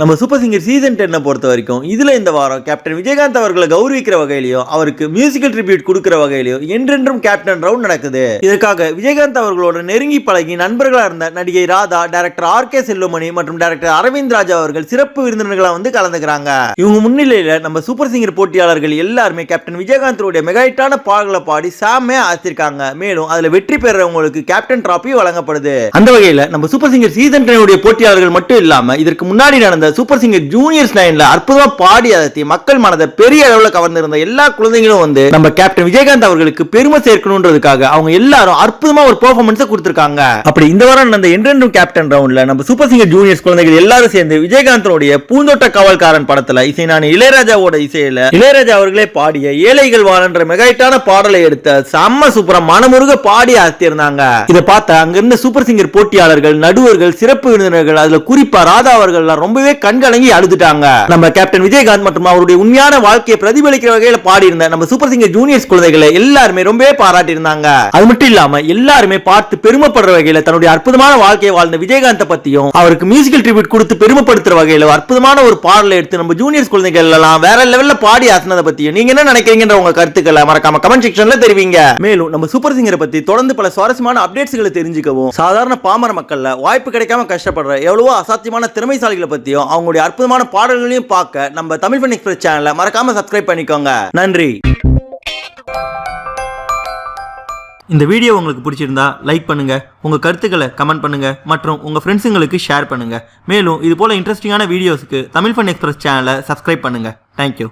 நம்ம super singer season 10 பொறுத்த வரைக்கும் இதுல இந்த வாரம் கேப்டன் விஜயகாந்த் அவர்களை கௌரவிக்கிற வகையிலையும் அவருக்கு மியூசிக்கல் ட்ரிபியூட் கொடுக்கிற வகையிலையும் என்றென்றும் கேப்டன் ரவுண்ட் நடக்குது. இதற்காக விஜயகாந்த் அவர்களோட நெருங்கி பழகி நண்பர்களா இருந்த நடிகை ராதா, டைரக்டர் ஆர்.கே. செல்வமணி மற்றும் டைரக்டர் அரவிந்த் ராஜா அவர்கள் சிறப்பு விருந்தினர்களா வந்து கலந்துக்கிறாங்க. இவங்க முன்னிலையில நம்ம சூப்பர் சிங்கர் போட்டியாளர்கள் எல்லாருமே கேப்டன் விஜயகாந்தோட மெகாஹிட்டான பாடல்களை பாடி சாமையா ஆசிருக்காங்க. மேலும் அதுல வெற்றி பெறவங்களுக்கு கேப்டன் டிராபி வழங்கப்படுது. அந்த வகையில நம்ம சூப்பர் சிங்கர் சீசன் 10 போட்டியாளர்கள் மட்டும் இல்லாம இதற்கு முன்னாடி நடந்த சூப்பர் சிங்கர் ஜூனியர்ஸ் 9ல அற்புதமா பாடி அதத்தி மக்கள் மனதை பெரிய அளவுல கவர்ந்திருந்த எல்லா குழந்தைகளும் வந்து நம்ம கேப்டன் விஜயகாந்த் அவர்களுக்கு பெருமை சேர்க்கணும்ன்றதுக்காக அவங்க எல்லாரும் அற்புதமா ஒரு பெர்ஃபார்மன்ஸ் கொடுத்திருக்காங்க. அப்படி இந்த வாரம் நடந்த என்றென்றும் கேப்டன் ரவுண்ட்ல நம்ம சூப்பர் சிங்கர் ஜூனியர்ஸ் குழந்தைகள் எல்லாரும் சேர்ந்து விஜயகாந்தோடைய பூந்தோட்ட காவல்காரன் படத்துல இசைஞானி இளையராஜாவோட இசையில இளையராஜா அவர்களே பாடிய ஏழைகள் வாழன்ற மெகாஹிட்டான பாடலை எடுத்த செம்ம சூப்பரா மனமுருக பாடி ஆத்திருந்தாங்க. இதை பார்த்த அங்க இருந்த சூப்பர் சிங்கர் போட்டியாளர்கள், நடுவர்கள், சிறப்பு விருந்தினர்கள், அதுல குறிப்பா ராதா அவர்கள் ரொம்பவே கண்கலங்கி அழுதுட்டாங்க. நம்ம கேப்டன் விஜயகாந்த் மற்றும் அவருடைய உண்மையான வாழ்க்கையை பிரதிபலிக்கிற வகையில பாடி இருந்த நம்ம சூப்பர் சிங்கர் ஜூனியர்ஸ் குழந்தைகளை எல்லாருமே ரொம்பவே பாராட்டி இருந்தாங்க. அது மட்டும் இல்லாம எல்லாருமே பார்த்து பெருமைப்படுற வகையில தன்னுடைய அற்புதமான வாழ்க்கையை வாழ்ந்த விஜயகாந்த் பத்தியும் அவருக்கு மியூசிக்கல் ட்ரிபியூட் கொடுத்து பெருமைப்படுத்துற வகையில அற்புதமான ஒரு பாடலை எடுத்து நம்ம ஜூனியர்ஸ் குழந்தைகள் எல்லாம் வேற லெவல்ல பாடி ஆசினதை பத்தியும் நீங்க என்ன நினைக்கிறீங்கன்ற உங்க கருத்துக்களை மறக்காம கமெண்ட் செக்ஷன்ல தெரிவிங்க. மேலும் நம்ம சூப்பர் சிங்கரை பத்தி தொடர்ந்து பல சுவாரஸ்யமான அப்டேட்ஸ்களை தெரிஞ்சுக்கவும் சாதாரண பாமர மக்கள்ல வாய்ப்பு கிடைக்காம கஷ்டப்படுற எவ்வளவோ அசாத்தியமான திறமைசாலிகளை பத்தியும் அவங்களுடைய அற்புதமான பாடல்களையும் பார்க்க நம்ம தமிழ் ஃபன் எக்ஸ்பிரஸ் சேனலை மறக்காம சப்ஸ்கிரைப் பண்ணிக்கோங்க. நன்றி. இந்த வீடியோ உங்களுக்கு பிடிச்சிருந்தா லைக் பண்ணுங்க, உங்க கருத்துக்களை கமெண்ட் பண்ணுங்க மற்றும் உங்க ஃப்ரெண்ட்ஸுங்களுக்கு ஷேர் பண்ணுங்க. மேலும் இது போல இன்ட்ரெஸ்டிங்கான வீடியோஸ்க்கு தமிழ் ஃபன் எக்ஸ்பிரஸ் சேனலை சப்ஸ்கிரைப் பண்ணுங்க. தேங்க்யூ.